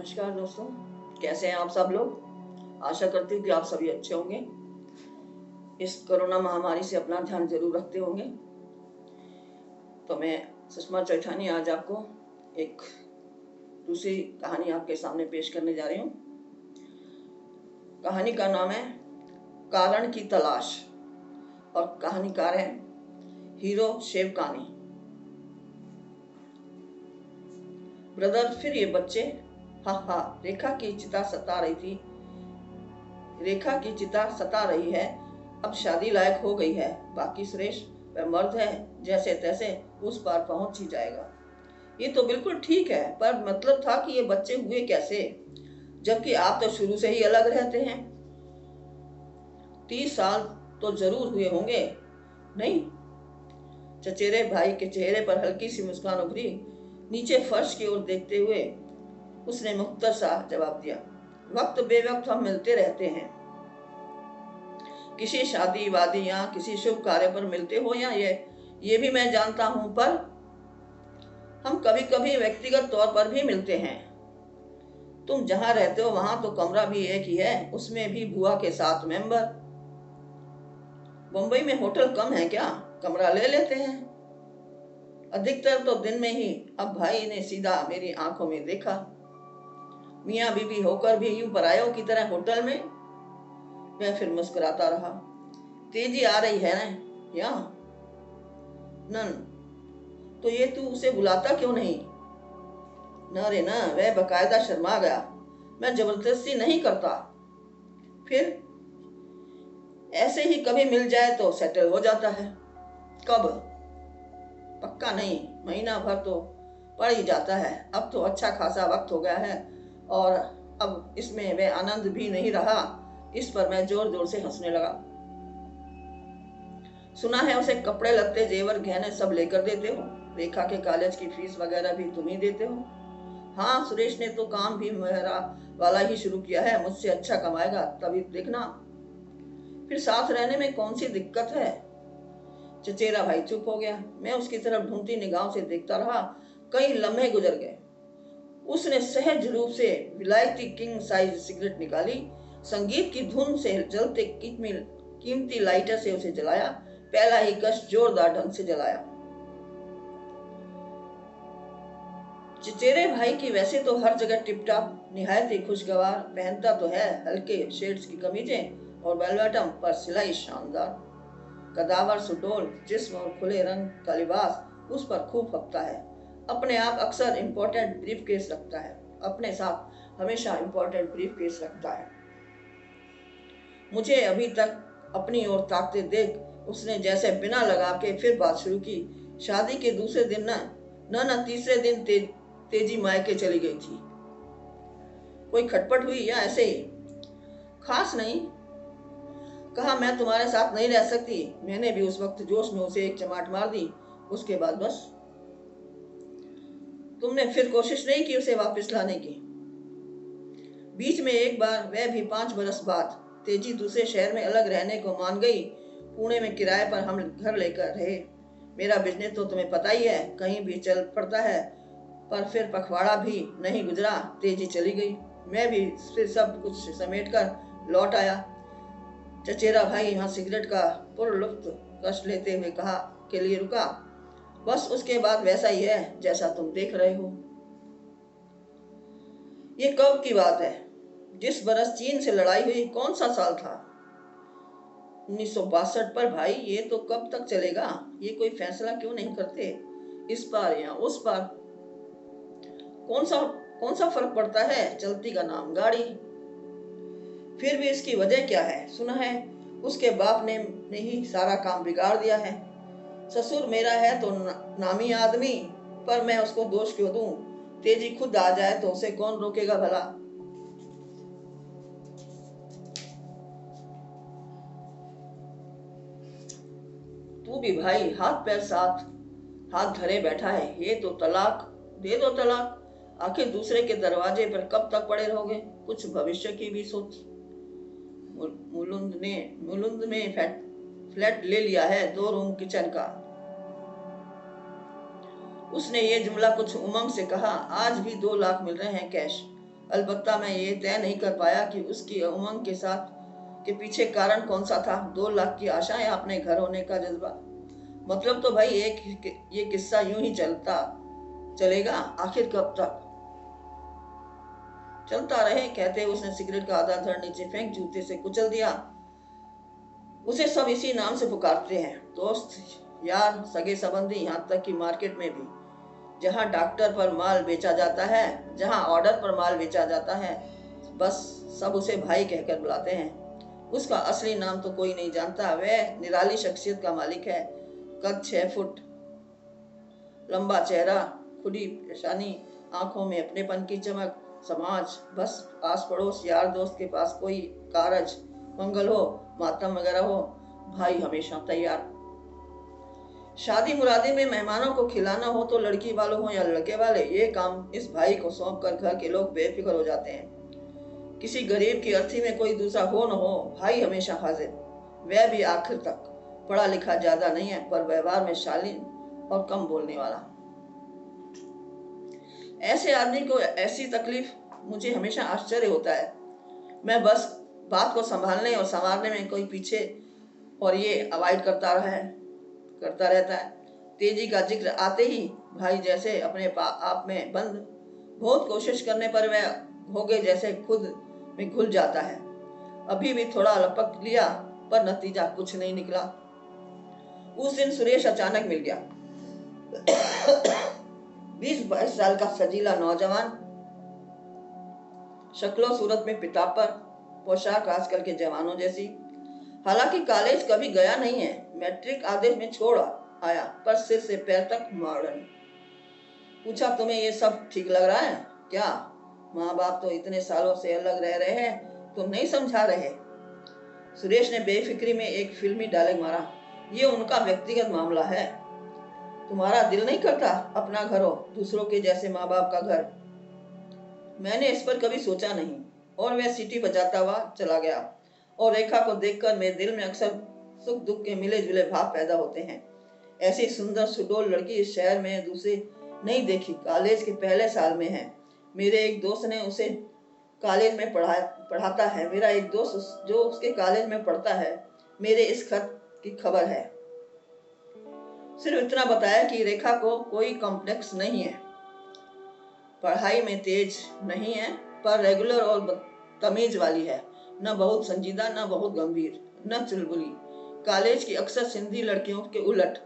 नमस्कार दोस्तों, कैसे हैं आप सब लोग। आशा करती हूँ कि आप सभी अच्छे होंगे। इस कोरोना महामारी से अपना ध्यान जरूर रखते होंगे। तो मैं सुषमा चैठानी आज आपको एक दूसरी कहानी आपके सामने पेश करने जा रही हूँ। कहानी का नाम है कारण की तलाश और कहानीकार है हीरो शेवकानी। ब्रदर, फिर ये बच्चे, हा, रेखा की चिता सता रही है। अब शादी लायक हो गई है। बाकी सुरेश वह मर्द है, जैसे तैसे उस पार पहुंच ही जाएगा। ये तो बिल्कुल ठीक है, पर मतलब था कि ये बच्चे हुए कैसे, जबकि आप तो शुरू से ही अलग रहते हैं। 30 साल तो जरूर हुए होंगे, नहीं? चचेरे भाई के चेहरे पर हल्की सी मुस्कान उभरी। नीचे फर्श की ओर देखते हुए उसने मुख्तर सा जवाब दिया, वक्त बेवक्त हम मिलते रहते हैं। किसी शादी वादी या किसी शुभ कार्य पर मिलते हो या ये भी मैं जानता हूं, पर हम कभी कभी व्यक्तिगत तौर पर भी मिलते हैं। तुम जहां रहते हो वहां तो कमरा भी एक ही है, उसमें भी बुआ के 7 मेंबर। मुंबई में होटल कम है क्या? कमरा ले लेते हैं। अधिकतर तो दिन में ही। अब भाई ने सीधा मेरी आंखों में देखा। मियाँ बीबी होकर भी यूं परायों की तरह होटल में? मैं फिर मुस्कुराता रहा। तेजी आ रही है ना यहाँ? नन, तो ये तू उसे बुलाता क्यों नहीं? न रे न, वह बकायदा शर्मा गया। मैं जबरदस्ती नहीं करता। फिर ऐसे ही कभी मिल जाए तो सेटल हो जाता है। कब? पक्का नहीं, महीना भर तो पड़ ही जाता है। अब तो अच्छा खासा वक्त हो गया है और अब इसमें वह आनंद भी नहीं रहा। इस पर मैं जोर जोर से हंसने लगा। सुना है उसे कपड़े लत्ते जेवर गहने सब लेकर देते हो। रेखा के कॉलेज की फीस वगैरह भी तुम ही देते हो। हाँ, सुरेश ने तो काम भी मेरा वाला ही शुरू किया है। मुझसे अच्छा कमाएगा तभी देखना। फिर साथ रहने में कौन सी दिक्कत है? चचेरा भाई चुप हो गया। मैं उसकी तरफ ढूंढती निगाहों से देखता रहा। कई लम्हे गुजर गए। उसने सहज रूप से विलायती किंग साइज सिगरेट निकाली, संगीत की धुन से जलते कीमती लाइटर से उसे जलाया। पहला ही कश जोरदार ढंग से जलाया। चचेरे भाई की वैसे तो हर जगह टिपटाप निहायत ही खुशगवार, पहनता तो है हल्के शेड्स की कमीजें और वेलवेटम पर सिलाई शानदार। कदावर सुडोल जिस्म और खुले रंग का लिबास उस पर खूब फपता है। अपने आप अक्सर इंपॉर्टेंट ब्रीफ केस रखता है। अपने साथ हमेशा इंपॉर्टेंट ब्रीफ केस रखता है। मुझे अभी तक अपनी ओर ताकते देख उसने जैसे बिना लगा के फिर बात शुरू की। शादी के दूसरे दिन न तीसरे दिन तेजी मायके चली गई थी। कोई खटपट हुई या ऐसे ही? खास नहीं। कहा मैं तुम्हारे साथ नहीं रह सकती। मैंने भी उस वक्त जोश में उसे एक चमाट मार दी। उसके बाद बस। तुमने फिर कोशिश नहीं की उसे वापस लाने की? बीच में एक बार, वह भी 5 बरस बाद। तेजी दूसरे शहर में अलग रहने को मान गई। पुणे में किराए पर हम घर लेकर रहे। मेरा बिजनेस तो तुम्हें पता ही है, कहीं भी चल पड़ता है। पर फिर पखवाड़ा भी नहीं गुजरा, तेजी चली गई। मैं भी फिर सब कुछ समेट कर लौट आया। चचेरा भाई यहाँ सिगरेट का पुरलुफ्त कश लेते हुए कहा के लिए रुका। बस उसके बाद वैसा ही है जैसा तुम देख रहे हो। ये कब की बात है? जिस बरस चीन से लड़ाई हुई, कौन सा साल था? 1962 पर। भाई ये तो कब तक चलेगा? ये कोई फैसला क्यों नहीं करते? इस पार या उस पार कौन सा फर्क पड़ता है? चलती का नाम गाड़ी। फिर भी इसकी वजह क्या है? सुना है उसके बाप ने ही सारा काम बिगाड़ दिया है। ससुर मेरा है तो नामी आदमी, पर मैं उसको दोष क्यों दूं? तेजी खुद आ जाए तो उसे कौन रोकेगा भला? तू भी भाई हाथ पैर साथ हाथ धरे बैठा है। ये तो तलाक दे दो, तलाक। आखिर दूसरे के दरवाजे पर कब तक पड़े रहोगे? कुछ भविष्य की भी सोच। मुलुंद में फ्लैट ले लिया है, 2 रूम किचन का। उसने ये जुमला कुछ उमंग से कहा। आज भी 2 लाख मिल रहे हैं कैश। अलबत्ता मैं ये तय नहीं कर पाया कि उसकी उमंग के साथ के पीछे कारण कौन सा था। 2 लाख की आशा या अपने घर होने का जज्बा। मतलब तो भाई ये किस्सा यूं ही चलेगा आखिर कब तक चलता रहे। कहते उसने सिगरेट का आधा धड़ नीचे फेंक जूते से कुचल दिया। उसे सब इसी नाम से पुकारते हैं, दोस्त, यार, सगे संबंधी, यहाँ तक कि मार्केट में भी जहाँ डॉक्टर पर माल बेचा जाता है, जहाँ ऑर्डर पर माल बेचा जाता है, बस सब उसे भाई कहकर बुलाते हैं। उसका असली नाम तो कोई नहीं जानता। वह निराली शख्सियत का मालिक है। कद 6 फुट, लंबा चेहरा, खुली पेशानी, आंखों में अपनेपन की चमक। समाज, बस आस पड़ोस, यार दोस्त के पास कोई कारज, मंगल हो, मातम वगैरह हो, भाई हमेशा तैयार। शादी मुरादी में मेहमानों को खिलाना हो तो लड़की वालों हो या लड़के वाले, ये काम इस भाई को सौंप कर घर के लोग बेफिक्र हो जाते हैं। किसी गरीब की अर्थी में कोई दूसरा हो न हो, भाई हमेशा हाजिर। वह भी आखिर तक। पढ़ा लिखा ज्यादा नहीं है, पर व्यवहार में शालीन और कम बोलने वाला। ऐसे आदमी को ऐसी तकलीफ, मुझे हमेशा आश्चर्य होता है। मैं बस बात को संभालने और संवारने में कोई पीछे और ये अवॉइड करता रहता है। तेजी का जिक्र आते ही भाई जैसे अपने आप में बंद, बहुत कोशिश करने पर वह भोगे जैसे खुद में घुल जाता है। अभी भी थोड़ा लपक लिया, पर नतीजा कुछ नहीं निकला। उस दिन सुरेश अचानक मिल गया। 20-22 साल का सजीला नौजवान, शक्लो सूरत में पितापर, पोशाक आजकल के जवानों जैसी। हालांकि कॉलेज कभी गया नहीं है, मैट्रिक आधे में छोड़ आया, पर सिर से पैर तक मॉडर्न। पूछा, तुम्हें ये सब ठीक लग रहा है क्या? माँ बाप तो इतने सालों से अलग रह रहे हैं, तुम नहीं समझा रहे? सुरेश ने बेफिक्री में एक फिल्मी डायलॉग मारा, ये उनका व्यक्तिगत मामला है। तुम्हारा दिल नहीं करता अपना घर हो, दूसरों के जैसे माँ बाप का घर? मैंने इस पर कभी सोचा नहीं। और वह सीटी बजाता हुआ चला गया। और रेखा को देखकर मेरे दिल में अक्सर सुख दुख के मिले जुले भाव पैदा होते हैं। ऐसी सुंदर सुडौल लड़की इस शहर में दूसरी नहीं देखी। कॉलेज के पहले साल में है। मेरे एक दोस्त ने उसे कॉलेज में पढ़ाता है। मेरा एक दोस्त जो उसके कॉलेज में पढ़ता है, मेरे इस खत की खबर है। सिर्फ इतना बताया कि रेखा को कोई कॉम्प्लेक्स नहीं है, पढ़ाई में तेज नहीं है, पर रेगुलर और तमीज वाली है। न बहुत संजीदा, न बहुत गंभीर, न चुलबुली। कॉलेज की अक्सर सिंधी लड़कियों के उलट,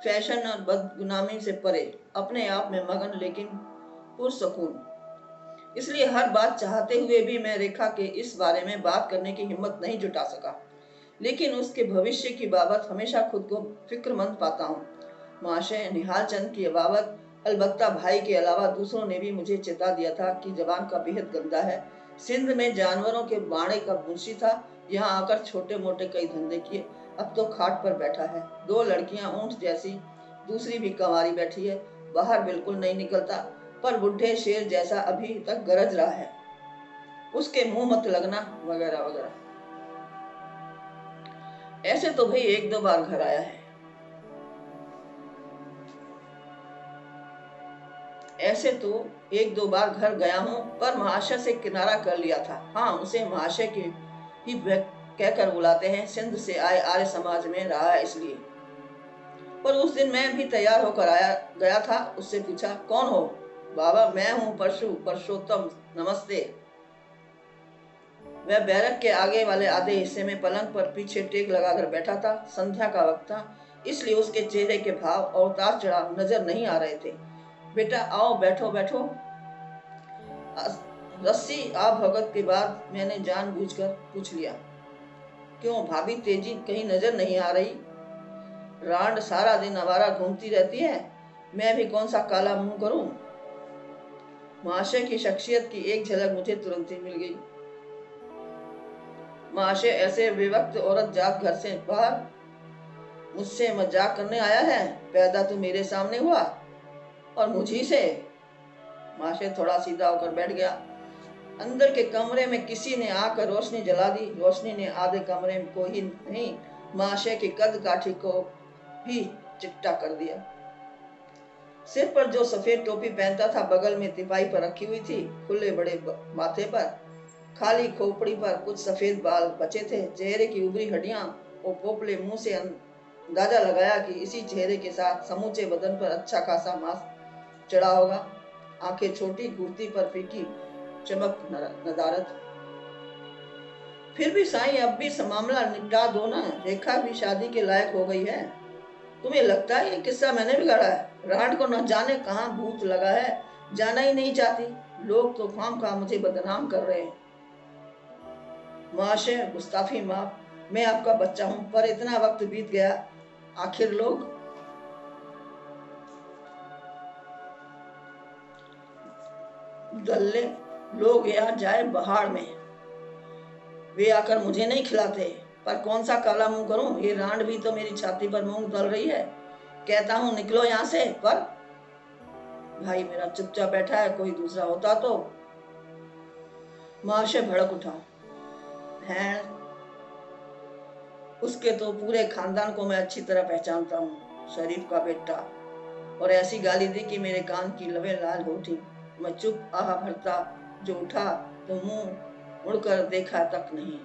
फैशन और बदगुनामी से परे, अपने आप में मगन लेकिन पुरसकून। इसलिए हर बात चाहते हुए भी मैं रेखा के इस बारे में बात करने की हिम्मत नहीं जुटा सका। लेकिन उसके भविष्य की बाबत हमेशा खुद को फिक्रमंद पाता हूँ। महाशय निहाल चंद की बाबत अलबत्ता भाई के अलावा दूसरों ने भी मुझे चेता दिया था कि जबान का बेहद गंदा है। सिंध में जानवरों के बाड़े का मुंशी था, यहाँ आकर छोटे मोटे कई धंधे किए, अब तो खाट पर बैठा है। 2 लड़कियां ऊंट जैसी, दूसरी भी कंवारी बैठी है। बाहर बिल्कुल नहीं निकलता, पर बुढ़े शेर जैसा अभी तक गरज रहा है, उसके मुंह मत लगना वगैरह वगैरह। ऐसे तो भाई 1-2 बार घर आया है। ऐसे तो 1-2 बार घर गया हूँ, पर महाशय से किनारा कर लिया था। हाँ, उसे महाशय की ही कहकर बुलाते हैं, सिंध से आए आर्य समाज में रहा है इसलिए। पर उस दिन मैं भी तैयार होकर गया था। उससे पूछा, कौन हो? बाबा, मैं हूँ परशोत्तम, नमस्ते। वह बैरक के आगे वाले आधे हिस्से में पलंग पर पीछे टेक लगाकर बैठा था। संध्या का वक्त था, इसलिए उसके चेहरे के भाव और उतार चढ़ाव नजर नहीं आ रहे थे। बेटा आओ, बैठो बैठो। रस्सी आ भगत के बाद मैंने जानबूझकर पूछ लिया, क्यों भाभी, तेजी कहीं नजर नहीं आ रही? रांड सारा दिन आवारा घूमती रहती है, मैं भी कौन सा काला मुंह करूं? महाशय की शख्सियत की एक झलक मुझे तुरंत ही मिल गई। महाशय ऐसे बेवक्त औरत जात घर से बाहर मुझसे मजाक करने आया है? पैदा तो मेरे सामने हुआ और मुझी से। महाशय थोड़ा सीधा होकर बैठ गया। अंदर के कमरे में किसी ने आकर रोशनी जला दी। रोशनी ने आधे कमरे को ही नहीं, महाशय की कद काठी को भी चिट्टा कर दिया। सिर पर जो सफेद टोपी पहनता था बगल में तिपाई पर रखी हुई थी। खुले बड़े माथे पर खाली खोपड़ी पर कुछ सफेद बाल बचे थे। चेहरे की उभरी हड्डियां और पोपले मुंह से अंदाजा लगाया कि इसी चेहरे के साथ समूचे बदन पर अच्छा खासा मांस चढ़ा होगा। आंखें छोटी, कुर्ती पर फीकी चमक नदारत। फिर भी साईं, अब भी मामला निपटा दो ना। रेखा भी शादी के लायक हो गई है। तुम्हें लगता है ये किस्सा मैंने बिगाड़ा है? रांड को न जाने कहाँ भूत लगा है, जाना ही नहीं चाहती। लोग तो खामखा मुझे बदनाम कर रहे हैं। महाशय, गुस्ताफी माफ। मैं आपका बच्चा हूं, पर इतना वक्त बीत गया, आखिर लोग दल्ले लोग यहाँ जाए बहार में, वे आकर मुझे नहीं खिलाते। पर कौन सा काला मुंह करूं? ये रांड भी तो मेरी छाती पर मूंग दल रही है। कहता हूं निकलो यहाँ से, पर भाई मेरा चुपचाप बैठा है। कोई दूसरा होता तो। महाशय भड़क उठा। भैंस, उसके तो पूरे खानदान को मैं अच्छी तरह पहचानता हूँ। शरीफ का बेटा। और ऐसी गाली दी कि मेरे कान की लवें लाल हो उठी। मैं चुप आह भरता जो उठा तो मुंह मुड़कर देखा तक नहीं।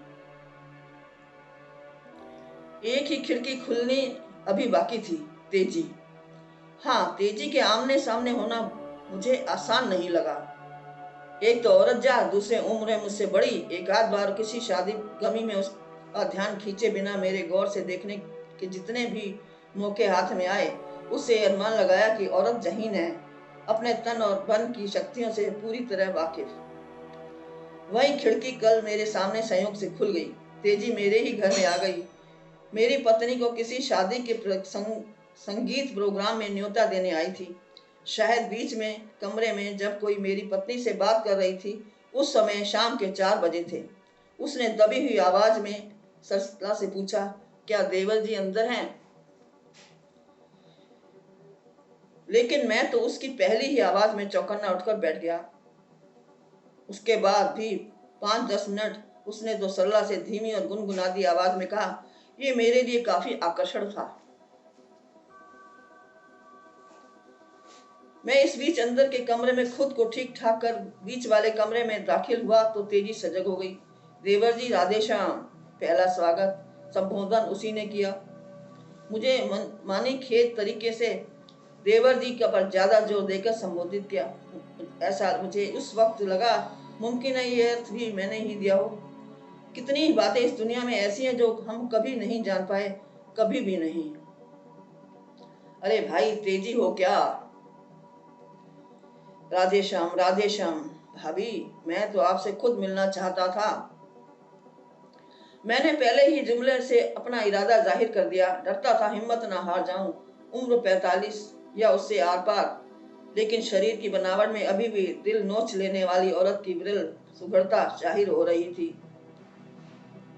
एक ही खिड़की खुलनी अभी बाकी थी। तेजी। हाँ, तेजी के आमने सामने होना मुझे आसान नहीं लगा। एक तो औरत जा, दूसरे उम्र है मुझसे बड़ी। एक आध बार किसी शादी गमी में उसका ध्यान खींचे बिना मेरे गौर से देखने के जितने भी मौके हाथ में आए, उससे अनुमान लगाया कि औरत जहीन है, अपने तन और बन की शक्तियों से पूरी तरह वाकिफ। वही खिड़की कल मेरे सामने संयोग से खुल गई। तेजी मेरे ही घर में आ गई। मेरी पत्नी को किसी शादी के संगीत प्रोग्राम में न्योता देने आई थी। शायद बीच में कमरे में जब कोई मेरी पत्नी से बात कर रही थी, उस समय शाम के 4 बजे थे। उसने दबी हुई आवाज में सरलता से पूछा, क्या देवर जी अंदर हैं? लेकिन मैं तो उसकी पहली ही आवाज में चौकन्ना उठकर बैठ गया। उसके बाद भी 5-10 मिनट उसने तो सरला से धीमी और गुनगुनाती आवाज में कहा। ये मेरे लिए काफी आकर्षण था। मैं इस बीच अंदर के कमरे में खुद को ठीक ठाक कर बीच वाले कमरे में दाखिल हुआ तो तेजी सजग हो गई। देवर जी, राधे श्याम। पहला स्वागत संबोधन उसी ने किया। मुझे मानी खेत तरीके से देवर जी का पर ज्यादा जोर देकर संबोधित किया। ऐसा मुझे उस वक्त लगा, मुमकिन है ये अर्थ भी मैंने ही दिया हो। कितनी ही बातें इस दुनिया में ऐसी हैं जो हम कभी नहीं जान पाए, कभी भी नहीं। अरे भाई, तेजी हो क्या? राधे श्याम, राधे श्याम। भाभी, मैं तो आपसे खुद मिलना चाहता था। मैंने पहले ही जुमले से अपना इरादा जाहिर कर दिया। डरता था हिम्मत ना हार जाऊं। उम्र 45 या उससे आर पार, लेकिन शरीर की बनावट में अभी भी दिल नोच लेने वाली औरत की विरल सुघड़ता जाहिर हो रही थी।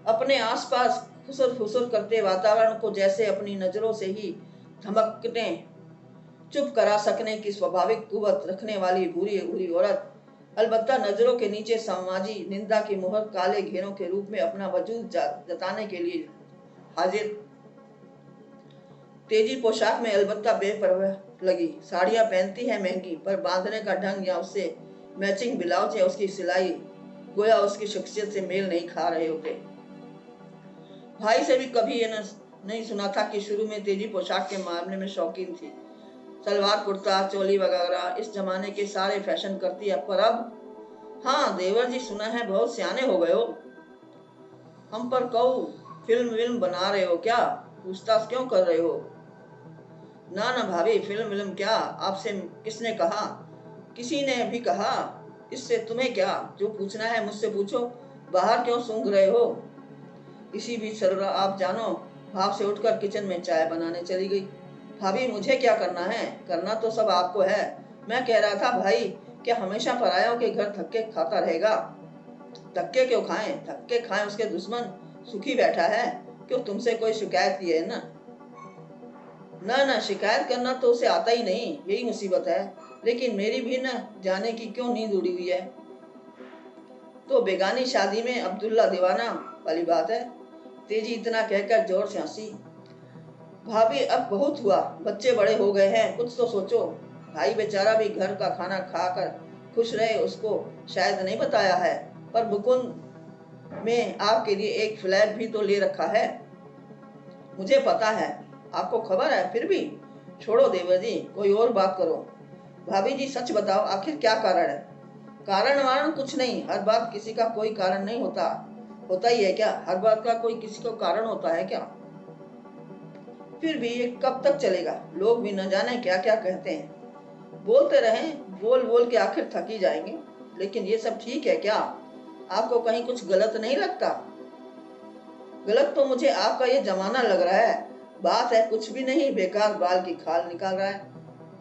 अपने आसपास खुसर फुसर करते वातावरण को जैसे अपनी नजरों से ही धमकने चुप करा सकने की स्वाभाविक कुवत रखने वाली भूरी भूरी औरत, अलबत्ता नजरों के नीचे समाजी निंदा की मुहर काले घेरों के रूप में अपना वजूद जताने के लिए हाजिर। तेजी पोशाक में अलबत्ता बेपरवाह लगी। साड़ियां पहनती है महंगी, पर बांधने का ढंग या उससे मैचिंग ब्लाउज या उसकी सिलाई गोया उसकी शख्सियत से मेल नहीं खा रहे होते। भाई से भी कभी ये नहीं सुना था कि शुरू में तेजी पोशाक के मामले में शौकीन थी। सलवार कुर्ता चोली वगैरह इस जमाने के सारे फैशन करती है। पर अब हाँ देवर जी, सुना है बहुत सियाने हो गए हो। हम पर कहूँ फिल्म विल्म बना रहे हो क्या? पूछताछ क्यों कर रहे हो? ना ना भाभी, फिल्म विल्म क्या? आपसे किसने कहा? किसी ने भी कहा? इससे तुम्हें क्या? जो पूछना है मुझसे पूछो। बाहर क्यों सूंघ रहे हो? इसी बीच सरला आप जानो भाव से उठकर किचन में चाय बनाने चली गई। भाभी, मुझे क्या करना है? करना तो सब आपको है। मैं कह रहा था भाई, क्या हमेशा परायों के घर धक्के खाता रहेगा? धक्के क्यों खाएं? धक्के खाएं उसके दुश्मन सुखी बैठा है। क्यों, तुमसे कोई शिकायत की है ना? ना ना, शिकायत करना तो उसे आता ही नहीं, यही मुसीबत है। लेकिन मेरी भी न जाने की क्यों नींद उड़ी हुई है। तो बेगानी शादी में अब्दुल्ला दीवाना वाली बात है। तेजी इतना कहकर जोर से हंसी। भाभी, अब बहुत हुआ, बच्चे बड़े हो गए हैं, कुछ तो सोचो। भाई बेचारा भी घर का खाना खाकर खुश रहे उसको शायद नहीं बताया है, पर मुकुंद में आपके लिए एक फ्लैट भी तो ले रखा है। मुझे पता है, आपको खबर है, फिर भी छोड़ो देवर जी, कोई और बात करो। भाभी जी सच बताओ, आखिर क्या कारण है? कारण वारण कुछ नहीं, हर बात किसी का कोई कारण नहीं होता। होता ही है क्या? हर बात का कोई किसी को कारण होता है क्या? फिर भी ये कब तक चलेगा? लोग भी न जाने क्या क्या कहते हैं। बोलते रहें, बोल बोल के आखिर थक ही जाएंगे। लेकिन ये सब ठीक है क्या? आपको कहीं कुछ गलत नहीं लगता? गलत तो मुझे आपका ये जमाना लग रहा है। बात है कुछ भी नहीं, बेकार बाल की खाल निकाल रहा है।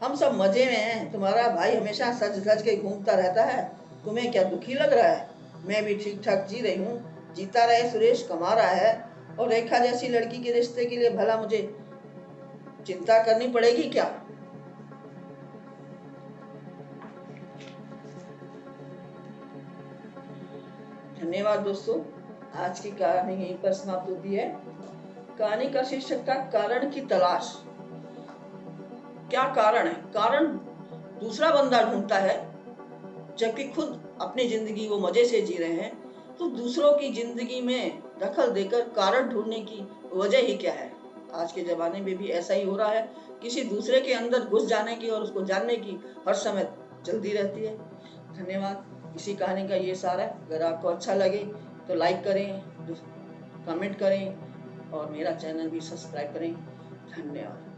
हम सब मजे में हैं, तुम्हारा भाई हमेशा सज धज के घूमता रहता है। तुम्हें क्या दुखी लग रहा है? मैं भी ठीक ठाक जी रही हूँ। जीता रहे सुरेश, कमा रहा है। और रेखा जैसी लड़की के रिश्ते के लिए भला मुझे चिंता करनी पड़ेगी क्या? धन्यवाद दोस्तों, आज की कहानी यहीं पर समाप्त होती है। कहानी का शीर्षक था कारण की तलाश। क्या कारण है? कारण दूसरा बंदा ढूंढता है, जबकि खुद अपनी जिंदगी वो मजे से जी रहे हैं। तो दूसरों की जिंदगी में दखल देकर कारण ढूंढने की वजह ही क्या है? आज के जमाने में भी ऐसा ही हो रहा है। किसी दूसरे के अंदर घुस जाने की और उसको जानने की हर समय जल्दी रहती है। धन्यवाद। इसी कहानी का ये सार है। अगर आपको अच्छा लगे तो लाइक करें, कमेंट करें और मेरा चैनल भी सब्सक्राइब करें। धन्यवाद।